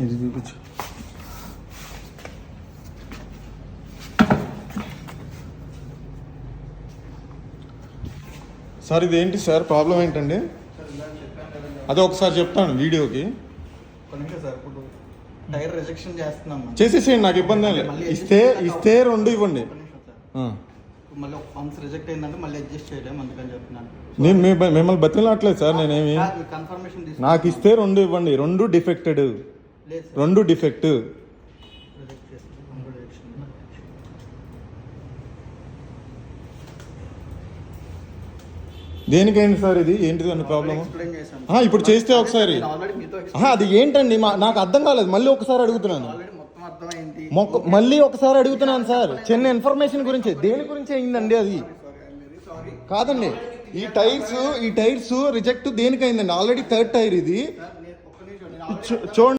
ఇది చూపించు. సార్ ఇది ఏంటి సార్, ప్రాబ్లం ఏంటండి? అదే ఒకసారి చెప్తాను వీడియోకి. సార్ ఇప్పుడు టైర్ రిజెక్షన్ చేస్తున్నాం, చేసేసేయండి, నాకు ఇబ్బంది లేదు. ఇస్తే 2 ఇవ్వండి. మళ్ళీ వన్స్ రిజెక్ట్ అయిందంటే మళ్ళీ అడ్జస్ట్ చేయలేము, అందుకని చెప్తున్నాను. నేను మిమ్మల్ని బతిలాట్లేదు సార్, నేనేమి. కన్ఫర్మేషన్ నాకు ఇస్తే 2 ఇవ్వండి. 2 డిఫెక్టెడ్, 2 డిఫెక్ట్. దేనికైంది సార్ ఇది? ఏంటిది అన్న ప్రాబ్లమ్? ఇప్పుడు చేస్తే ఒకసారి అది ఏంటండి నాకు అర్థం కాలేదు. మళ్ళీ ఒకసారి అడుగుతున్నాను, మళ్ళీ ఒకసారి అడుగుతున్నాను సార్. చిన్న ఇన్ఫర్మేషన్ గురించి, దేని గురించి అయిందండి అది? కాదండి, ఈ టైర్స్ రిజెక్ట్ దేనికైందండి? ఆల్రెడీ 3rd టైర్ ఇది. చూడండి.